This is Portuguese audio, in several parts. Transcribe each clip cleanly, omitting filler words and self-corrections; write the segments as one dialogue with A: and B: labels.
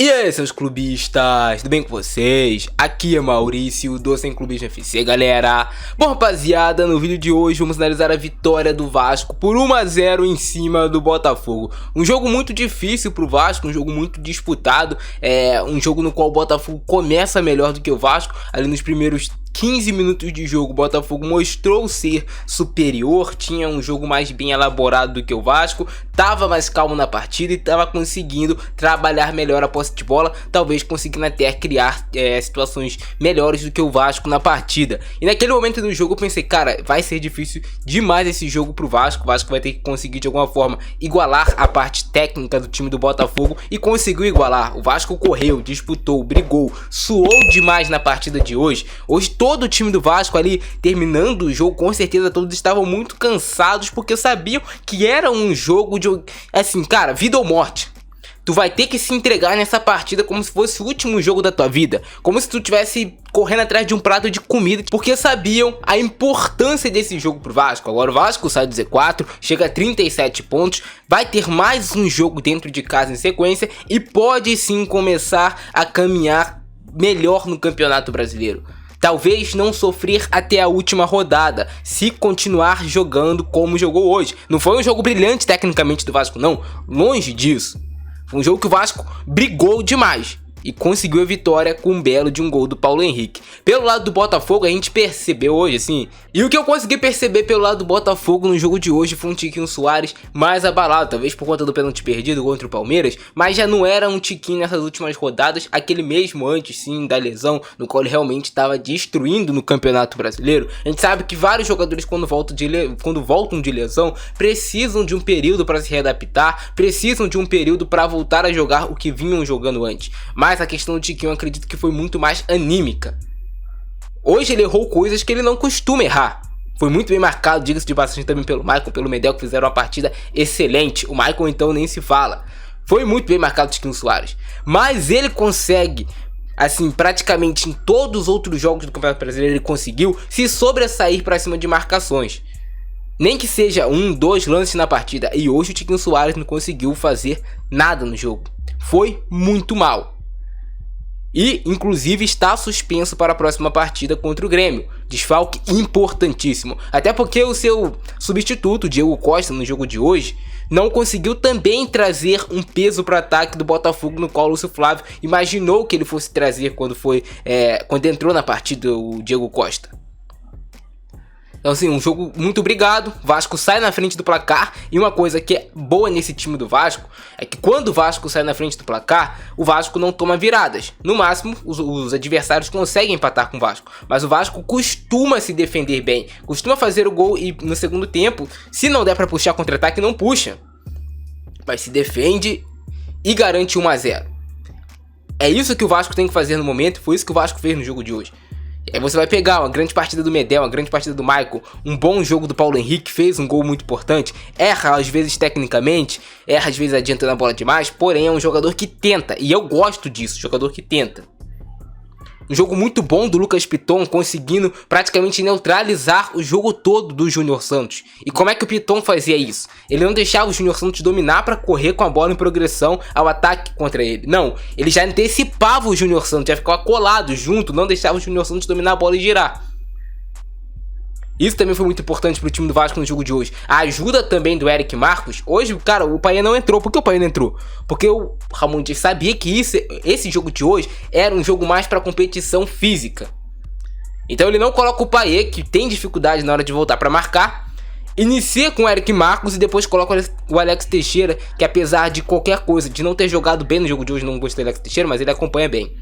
A: E aí, seus clubistas, tudo bem com vocês? Aqui é Maurício, do Sem Clubismo FC, galera. Bom, rapaziada, no vídeo de hoje vamos analisar a vitória do Vasco por 1-0 em cima do Botafogo. Um jogo muito difícil pro Vasco, um jogo muito disputado, um jogo no qual o Botafogo começa melhor do que o Vasco. Ali nos primeiros 15 minutos de jogo, o Botafogo mostrou ser superior, tinha um jogo mais bem elaborado do que o Vasco, estava mais calmo na partida e estava conseguindo trabalhar melhor a posse de bola, talvez conseguindo até criar situações melhores do que o Vasco na partida. E naquele momento do jogo eu pensei, cara, vai ser difícil demais esse jogo pro Vasco. O Vasco vai ter que conseguir de alguma forma igualar a parte técnica do time do Botafogo, e conseguiu igualar. O Vasco correu, disputou, brigou, suou demais na partida de hoje. Hoje todo o time do Vasco ali terminando o jogo, com certeza todos estavam muito cansados, porque sabiam que era um jogo de, assim, cara, vida ou morte. Tu vai ter que se entregar nessa partida como se fosse o último jogo da tua vida, como se tu estivesse correndo atrás de um prato de comida, porque sabiam a importância desse jogo pro Vasco. Agora o Vasco sai do Z4, chega a 37 pontos, vai ter mais um jogo dentro de casa em sequência e pode sim começar a caminhar melhor no Campeonato Brasileiro. Talvez não sofrer até a última rodada, se continuar jogando como jogou hoje. Não foi um jogo brilhante tecnicamente do Vasco, não. Longe disso. Foi um jogo que o Vasco brigou demais e conseguiu a vitória com um belo de um gol do Paulo Henrique. Pelo lado do Botafogo, a gente percebeu hoje, assim, e o que eu consegui perceber pelo lado do Botafogo no jogo de hoje foi um Tiquinho Soares mais abalado, talvez por conta do pênalti perdido contra o Palmeiras, mas já não era um Tiquinho nessas últimas rodadas, aquele mesmo antes, sim, da lesão, no qual ele realmente estava destruindo no Campeonato Brasileiro. A gente sabe que vários jogadores, quando voltam de lesão, precisam de um período para se readaptar, precisam de um período para voltar a jogar o que vinham jogando antes. Mas a questão do Tiquinho eu acredito que foi muito mais anímica. Hoje ele errou coisas que ele não costuma errar. Foi muito bem marcado, diga-se de passagem, também pelo Maicon, pelo Medel, que fizeram uma partida excelente. O Maicon então nem se fala. Foi muito bem marcado o Tiquinho Soares. Mas ele consegue, assim, praticamente em todos os outros jogos do Campeonato Brasileiro, ele conseguiu se sobressair para cima de marcações. Nem que seja 1, 2 lances na partida. E hoje o Tiquinho Soares não conseguiu fazer nada no jogo. Foi muito mal. E, inclusive, está suspenso para a próxima partida contra o Grêmio. Desfalque importantíssimo. Até porque o seu substituto, o Diego Costa, no jogo de hoje, não conseguiu também trazer um peso para o ataque do Botafogo, no qual o Lúcio Flávio imaginou que ele fosse trazer quando entrou na partida o Diego Costa. Então, assim, um jogo muito brigado. Vasco sai na frente do placar. E uma coisa que é boa nesse time do Vasco é que quando o Vasco sai na frente do placar, o Vasco não toma viradas. No máximo, os adversários conseguem empatar com o Vasco. Mas o Vasco costuma se defender bem, costuma fazer o gol e no segundo tempo, se não der pra puxar contra-ataque, não puxa. Mas se defende e garante 1-0. É isso que o Vasco tem que fazer no momento. Foi isso que o Vasco fez no jogo de hoje. Aí você vai pegar uma grande partida do Medel, uma grande partida do Maicon, um bom jogo do Paulo Henrique, fez um gol muito importante, erra às vezes tecnicamente, erra às vezes adiantando a bola demais, porém é um jogador que tenta, e eu gosto disso, jogador que tenta. Um jogo muito bom do Lucas Piton, conseguindo praticamente neutralizar o jogo todo do Júnior Santos. E como é que o Piton fazia isso? Ele não deixava o Júnior Santos dominar para correr com a bola em progressão ao ataque contra ele. Não, ele já antecipava o Júnior Santos, já ficava colado junto, não deixava o Júnior Santos dominar a bola e girar. Isso também foi muito importante pro time do Vasco no jogo de hoje. A ajuda também do Eric Marcos. Hoje, cara, o Paê não entrou. Por que o Paê não entrou? Porque o Ramon Dias sabia que esse jogo de hoje era um jogo mais pra competição física. Então ele não coloca o Paê, que tem dificuldade na hora de voltar pra marcar. Inicia com o Eric Marcos e depois coloca o Alex Teixeira, que apesar de qualquer coisa, de não ter jogado bem no jogo de hoje, não gostei do Alex Teixeira, mas ele acompanha bem.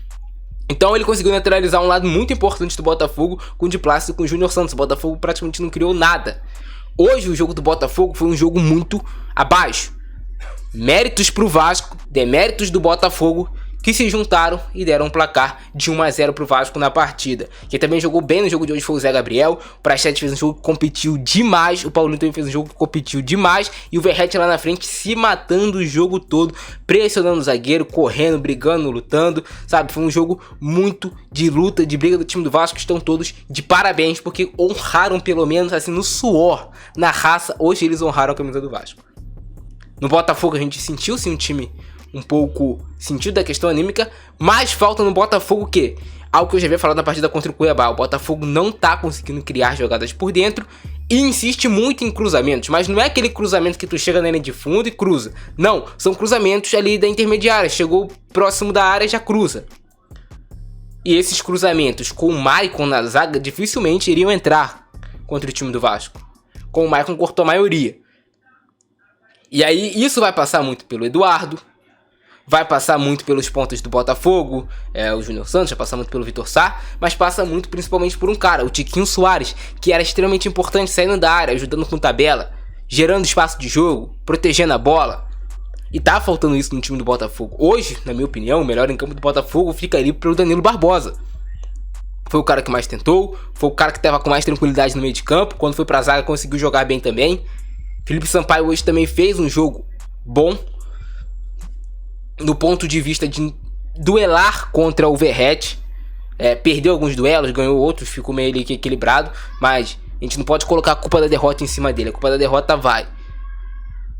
A: Então ele conseguiu neutralizar um lado muito importante do Botafogo com o de Plácido e com o Júnior Santos. O Botafogo praticamente não criou nada. Hoje o jogo do Botafogo foi um jogo muito abaixo. Méritos pro Vasco, deméritos do Botafogo, que se juntaram e deram um placar de 1-0 pro Vasco na partida. Quem também jogou bem no jogo de hoje foi o Zé Gabriel. O Praxedes fez um jogo que competiu demais. O Paulinho também fez um jogo que competiu demais. E o Verratti lá na frente se matando o jogo todo, pressionando o zagueiro, correndo, brigando, lutando. Sabe, foi um jogo muito de luta, de briga do time do Vasco. Estão todos de parabéns, porque honraram pelo menos assim no suor, na raça. Hoje eles honraram a camisa do Vasco. No Botafogo a gente sentiu sim um time um pouco sentido da questão anímica, mas falta no Botafogo o quê? Algo que eu já havia falado na partida contra o Cuiabá. O Botafogo não tá conseguindo criar jogadas por dentro e insiste muito em cruzamentos, mas não é aquele cruzamento que tu chega na linha de fundo e cruza. Não, são cruzamentos ali da intermediária, chegou próximo da área já cruza. E esses cruzamentos com o Maicon na zaga dificilmente iriam entrar contra o time do Vasco. Com o Maicon cortou a maioria. E aí isso vai passar muito pelo Eduardo, vai passar muito pelos pontos do Botafogo, o Júnior Santos, vai passar muito pelo Vitor Sá, mas passa muito principalmente por um cara, o Tiquinho Soares, que era extremamente importante saindo da área, ajudando com tabela, gerando espaço de jogo, protegendo a bola. E tá faltando isso no time do Botafogo. Hoje, na minha opinião, o melhor em campo do Botafogo fica ali pro Danilo Barbosa. Foi o cara que mais tentou, foi o cara que tava com mais tranquilidade no meio de campo, quando foi pra zaga conseguiu jogar bem também. Felipe Sampaio hoje também fez um jogo bom, no ponto de vista de duelar contra o Verratti. Perdeu alguns duelos, ganhou outros, ficou meio ali equilibrado, mas a gente não pode colocar a culpa da derrota em cima dele. A culpa da derrota vai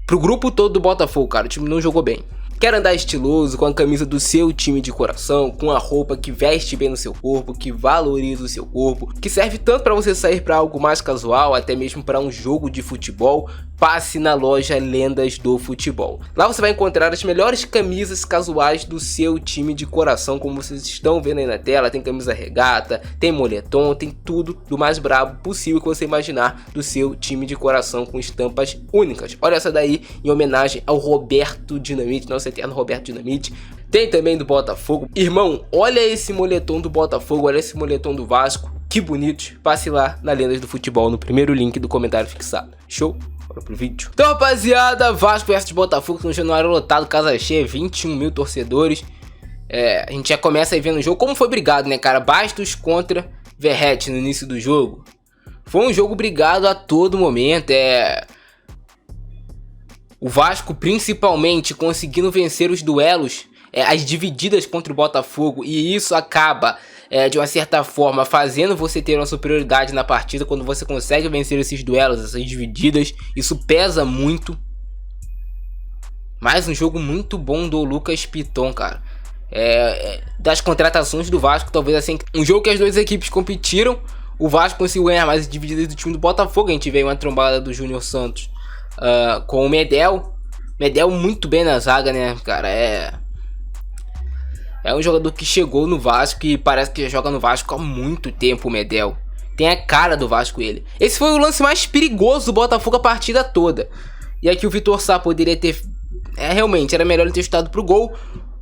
A: pro grupo todo do Botafogo, cara. O time não jogou bem. Quer andar estiloso, com a camisa do seu time de coração, com a roupa que veste bem no seu corpo, que valoriza o seu corpo, que serve tanto para você sair para algo mais casual, até mesmo para um jogo de futebol? Passe na loja Lendas do Futebol. Lá você vai encontrar as melhores camisas casuais do seu time de coração, como vocês estão vendo aí na tela. Tem camisa regata, tem moletom, tem tudo do mais brabo possível que você imaginar do seu time de coração, com estampas únicas. Olha essa daí, em homenagem ao Roberto Dinamite, nosso eterno Roberto Dinamite. Tem também do Botafogo. Irmão, olha esse moletom do Botafogo, olha esse moletom do Vasco. Que bonito. Passe lá na Lendas do Futebol, no primeiro link do comentário fixado. Show? Bora pro vídeo. Então, rapaziada, Vasco vs Botafogo no Januário lotado, casa cheia, 21 mil torcedores. A gente já começa aí vendo o jogo como foi brigado, né, cara? Bastos contra Verratti no início do jogo. Foi um jogo brigado a todo momento. O Vasco principalmente conseguindo vencer os duelos, as divididas contra o Botafogo, e isso acaba de uma certa forma fazendo você ter uma superioridade na partida quando você consegue vencer esses duelos, essas divididas. Isso pesa muito. Mais um jogo muito bom do Lucas Piton, cara. Das contratações do Vasco, talvez assim, um jogo que as duas equipes competiram, o Vasco conseguiu ganhar mais divididas do time do Botafogo. A gente veio uma trombada do Júnior Santos com o Medel. Medel muito bem na zaga, né, cara? É um jogador que chegou no Vasco e parece que já joga no Vasco há muito tempo, o Medel. Tem a cara do Vasco ele. Esse foi o lance mais perigoso do Botafogo a partida toda. E aqui o Vitor Sá poderia ter... realmente, era melhor ele ter chutado pro gol.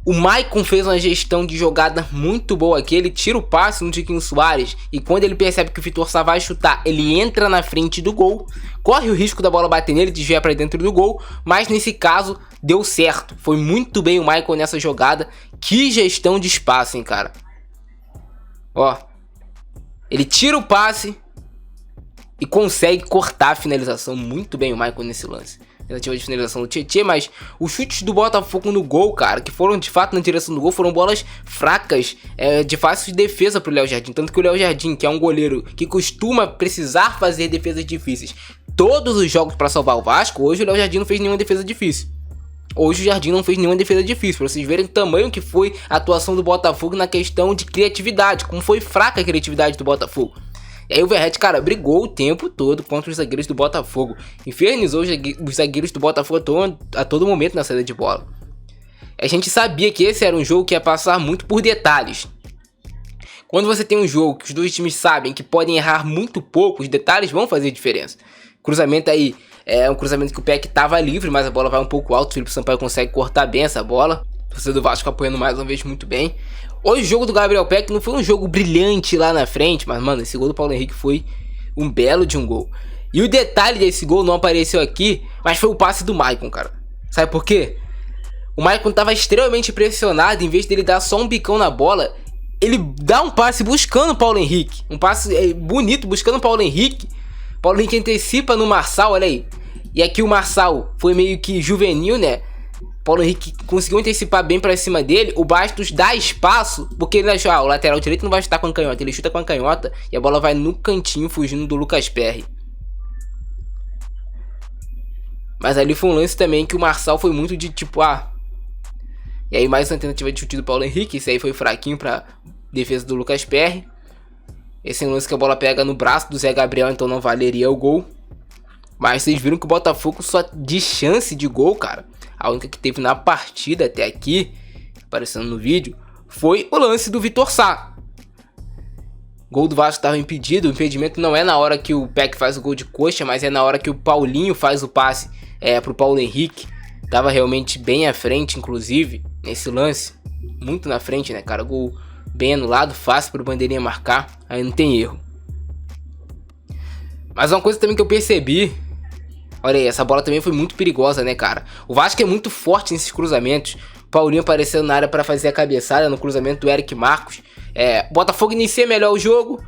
A: O Maicon fez uma gestão de jogada muito boa aqui. Ele tira o passe no Tiquinho Soares. E quando ele percebe que o Vitor Sá vai chutar, ele entra na frente do gol. Corre o risco da bola bater nele, desviar para dentro do gol. Mas nesse caso, deu certo. Foi muito bem o Maicon nessa jogada. Que gestão de espaço, hein, cara. Ó. Ele tira o passe e consegue cortar a finalização. Muito bem o Maicon nesse lance. Tentativa de finalização do Tietê, mas os chutes do Botafogo no gol, cara, que foram de fato na direção do gol, foram bolas fracas, de fácil defesa pro Léo Jardim. Tanto que o Léo Jardim, que é um goleiro que costuma precisar fazer defesas difíceis todos os jogos para salvar o Vasco, hoje o Léo Jardim não fez nenhuma defesa difícil. Hoje o Jardim não fez nenhuma defesa difícil, pra vocês verem o tamanho que foi a atuação do Botafogo na questão de criatividade, como foi fraca a criatividade do Botafogo. E aí o Verratti, cara, brigou o tempo todo contra os zagueiros do Botafogo. Infernizou os zagueiros do Botafogo a todo momento na saída de bola. A gente sabia que esse era um jogo que ia passar muito por detalhes. Quando você tem um jogo que os dois times sabem que podem errar muito pouco, os detalhes vão fazer diferença. Cruzamento aí, um cruzamento que o Peck tava livre, mas a bola vai um pouco alto. O Felipe Sampaio consegue cortar bem essa bola. O torcedor do Vasco apoiando mais uma vez muito bem. Hoje o jogo do Gabriel Peck não foi um jogo brilhante lá na frente, mas, mano, esse gol do Paulo Henrique foi um belo de um gol. E o detalhe desse gol não apareceu aqui, mas foi o passe do Maicon, cara. Sabe por quê? O Maicon tava extremamente pressionado, em vez dele dar só um bicão na bola, ele dá um passe buscando o Paulo Henrique. Um passe bonito, buscando o Paulo Henrique. Paulo Henrique antecipa no Marçal, olha aí. E aqui o Marçal foi meio que juvenil, né? Paulo Henrique conseguiu antecipar bem pra cima dele. O Bastos dá espaço, porque ele achou, o lateral direito não vai chutar com a canhota. Ele chuta com a canhota e a bola vai no cantinho, fugindo do Lucas Perry. Mas ali foi um lance também que o Marçal foi muito de tipo, E aí mais uma tentativa de chute do Paulo Henrique. Esse aí foi fraquinho pra defesa do Lucas Perry. Esse é um lance que a bola pega no braço do Zé Gabriel, então não valeria o gol. Mas vocês viram que o Botafogo só de chance de gol, cara, a única que teve na partida até aqui, aparecendo no vídeo, foi o lance do Vitor Sá. Gol do Vasco estava impedido. O impedimento não é na hora que o Peck faz o gol de coxa, mas é na hora que o Paulinho faz o passe pro Paulo Henrique. Tava realmente bem à frente, inclusive, nesse lance. Muito na frente, né, cara? Gol bem anulado, fácil pro bandeirinha marcar. Aí não tem erro. Mas uma coisa também que eu percebi, olha aí, essa bola também foi muito perigosa, né, cara? O Vasco é muito forte nesses cruzamentos. Paulinho apareceu na área para fazer a cabeçada no cruzamento do Eric Marcos. O Botafogo inicia melhor o jogo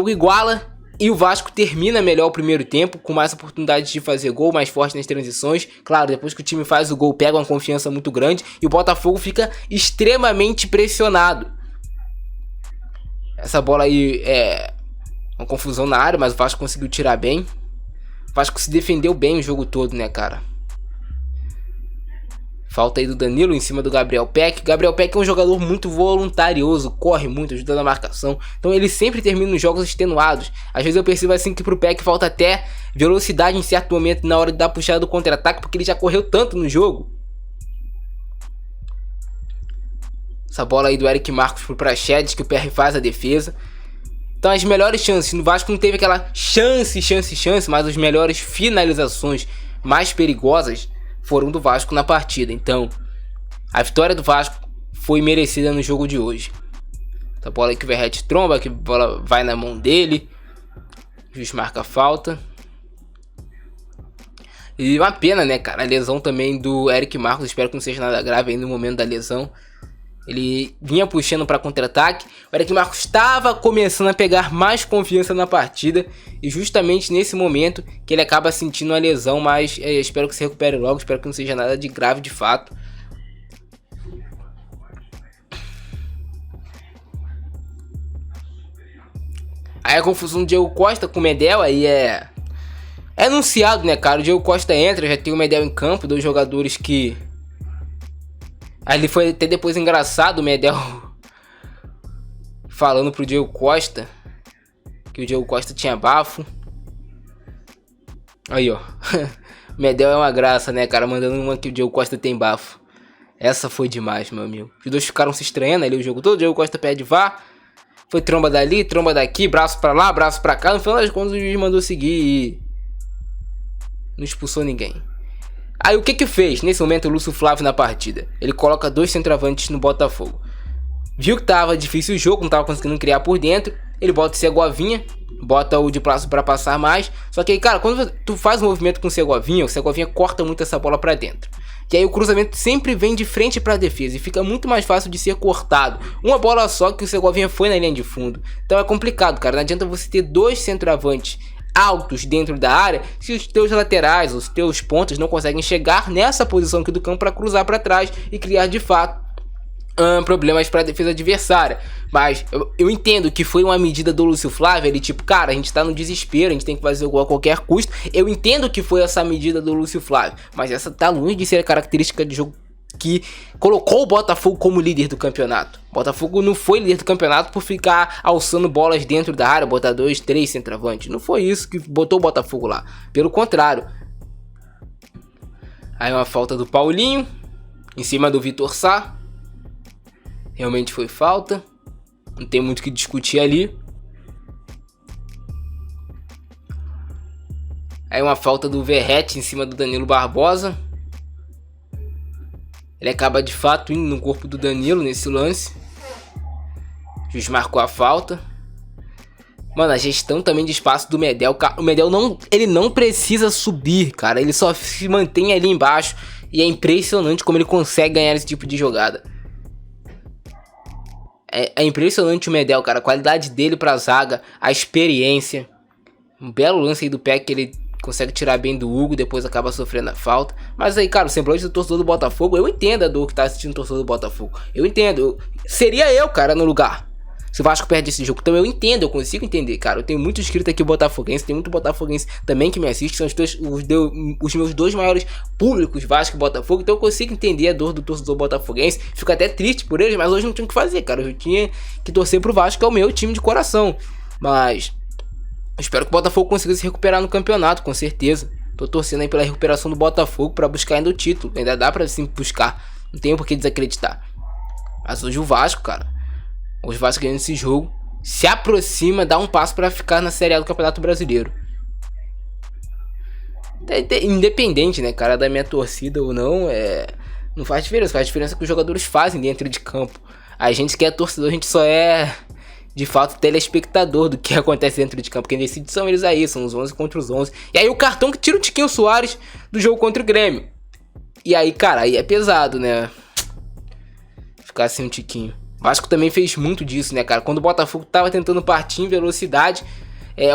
A: iguala e o Vasco termina melhor o primeiro tempo, com mais oportunidades de fazer gol, mais forte nas transições. Claro, depois que o time faz o gol, pega uma confiança muito grande e o Botafogo fica extremamente pressionado. Essa bola aí é uma confusão na área, mas o Vasco conseguiu tirar bem. O Vasco se defendeu bem o jogo todo, né, cara? Falta aí do Danilo em cima do Gabriel Peck. Gabriel Peck é um jogador muito voluntarioso, corre muito, ajuda na marcação. Então ele sempre termina os jogos extenuados. Às vezes eu percebo assim que pro Peck falta até velocidade em certo momento na hora de dar a puxada do contra-ataque, porque ele já correu tanto no jogo. Essa bola aí do Eric Marcos pro Praxedes, que o PR faz a defesa. Então as melhores chances, no Vasco não teve aquela chance, mas as melhores finalizações mais perigosas foram do Vasco na partida. Então a vitória do Vasco foi merecida no jogo de hoje. Essa bola aí que o Verratti tromba, que a bola vai na mão dele. O juiz marca a falta. E uma pena, né, cara, a lesão também do Eric Marcos. Espero que não seja nada grave aí no momento da lesão. Ele vinha puxando para contra-ataque. O Eric Marcos estava começando a pegar mais confiança na partida. E justamente nesse momento que ele acaba sentindo uma lesão. Mas espero que se recupere logo. Espero que não seja nada de grave de fato. Aí a confusão do Diego Costa com o Medel. Aí é anunciado, né, cara? O Diego Costa entra, já tem o Medel em campo. Dois jogadores que... Aí ele foi até depois engraçado, o Medel falando pro Diego Costa que o Diego Costa tinha bafo. Aí, ó. O Medel é uma graça, né, cara? Mandando uma que o Diego Costa tem bafo. Essa foi demais, meu amigo. Os dois ficaram se estranhando ali o jogo todo. O Diego Costa pede VAR. Foi tromba dali, tromba daqui, braço pra lá, braço pra cá. No final das contas o juiz mandou seguir e não expulsou ninguém. Aí o que fez nesse momento o Lúcio Flávio na partida? Ele coloca dois centroavantes no Botafogo. Viu que tava difícil o jogo, não tava conseguindo criar por dentro. Ele bota o Segovinha, bota o de Plácio pra passar mais. Só que aí, cara, quando tu faz um movimento com o Segovinha corta muito essa bola pra dentro. E aí o cruzamento sempre vem de frente pra defesa e fica muito mais fácil de ser cortado. Uma bola só que o Segovinha foi na linha de fundo. Então é complicado, cara. Não adianta você ter dois centroavantes altos dentro da área se os teus laterais, os teus pontas não conseguem chegar nessa posição aqui do campo para cruzar para trás e criar de fato problemas para a defesa adversária. Mas eu entendo que foi uma medida do Lúcio Flávio, ele tipo, cara, a gente tá no desespero, a gente tem que fazer o gol a qualquer custo. Eu entendo que foi essa medida do Lúcio Flávio, mas essa tá longe de ser a característica de jogo que colocou o Botafogo como líder do campeonato. O Botafogo não foi líder do campeonato por ficar alçando bolas dentro da área, botar 2, 3 centroavantes. Não foi isso que botou o Botafogo lá. Pelo contrário. Aí uma falta do Paulinho em cima do Vitor Sá. Realmente foi falta. Não tem muito o que discutir ali. Aí uma falta do Verratti em cima do Danilo Barbosa. Ele acaba de fato indo no corpo do Danilo nesse lance. O juiz marcou a falta. Mano, a gestão também de espaço do Medel. O Medel ele não precisa subir, cara. Ele só se mantém ali embaixo. E é impressionante como ele consegue ganhar esse tipo de jogada. É impressionante o Medel, cara. A qualidade dele pra zaga. A experiência. Um belo lance aí do Peck que ele consegue tirar bem do Hugo, depois acaba sofrendo a falta. Mas aí, cara, o semblante do torcedor do Botafogo, eu entendo a dor que tá assistindo o torcedor do Botafogo. Eu entendo. Seria eu, cara, no lugar. se o Vasco perde esse jogo. Então eu entendo, eu consigo entender, cara. Eu tenho muito inscrito aqui botafoguense, tem muito botafoguense também que me assiste, são os meus dois maiores públicos, Vasco e Botafogo. Então eu consigo entender a dor do torcedor botafoguense. Fico até triste por eles, mas hoje não tinha o que fazer, cara. Eu tinha que torcer pro Vasco, que é o meu time de coração. Mas eu espero que o Botafogo consiga se recuperar no campeonato, com certeza. Tô torcendo aí pela recuperação do Botafogo pra buscar ainda o título. Ainda dá pra sim buscar, não tenho por que desacreditar. Mas hoje o Vasco, cara, hoje o Vasco ganhando esse jogo, se aproxima, dá um passo pra ficar na Série A do Campeonato Brasileiro. Independente, né, cara, da minha torcida ou não, não faz diferença. Faz diferença que os jogadores fazem dentro de campo. A gente que é torcedor, a gente só é, de fato, telespectador do que acontece dentro de campo. Quem decide são eles aí, são os 11 contra os 11. E aí o cartão que tira o Tiquinho Soares do jogo contra o Grêmio. E aí, cara, aí é pesado, né? Ficar sem um Tiquinho. O Vasco também fez muito disso, né, cara? Quando o Botafogo tava tentando partir em velocidade,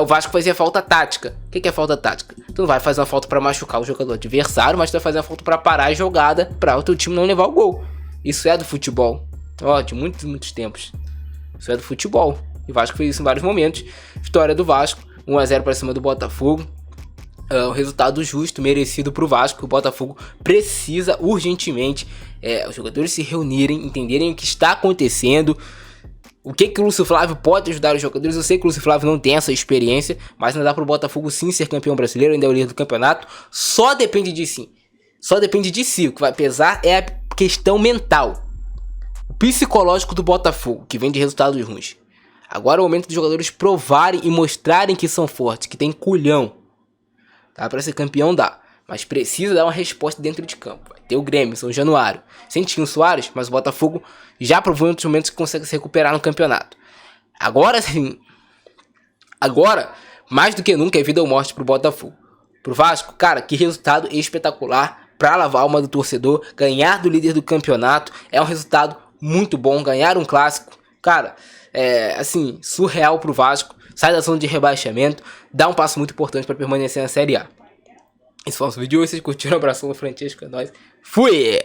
A: o Vasco fazia falta tática. O que é falta tática? Tu não vai fazer uma falta pra machucar o jogador adversário, mas tu vai fazer uma falta pra parar a jogada pra o teu time não levar o gol. Isso é do futebol. Ó, de muitos tempos. Isso é do futebol. E o Vasco fez isso em vários momentos. Vitória do Vasco, 1-0 pra cima do Botafogo. Um resultado justo, merecido pro Vasco. O Botafogo precisa urgentemente os jogadores se reunirem, entenderem o que está acontecendo, o que o Lúcio Flávio pode ajudar os jogadores. Eu sei que o Lúcio Flávio não tem essa experiência, mas ainda dá pro Botafogo sim ser campeão brasileiro, ainda é o líder do campeonato. Só depende de si. Só depende de si. O que vai pesar é a questão mental, o psicológico do Botafogo, que vem de resultados ruins. Agora é o momento dos jogadores provarem e mostrarem que são fortes, que tem culhão. Tá, pra ser campeão dá, mas precisa dar uma resposta dentro de campo. Vai ter o Grêmio, São Januário, sem Tiquinho Soares, mas o Botafogo já provou em outros momentos que consegue se recuperar no campeonato. Agora sim, agora, mais do que nunca, é vida ou morte pro Botafogo. Pro Vasco, cara, que resultado espetacular pra lavar a alma do torcedor. Ganhar do líder do campeonato é um resultado muito bom. Ganhar um clássico, cara, assim, surreal pro Vasco. Sai da zona de rebaixamento, dá um passo muito importante para permanecer na Série A. Esse foi o nosso vídeo. Se vocês curtiram, um abração do Francesco, é nóis. Fui!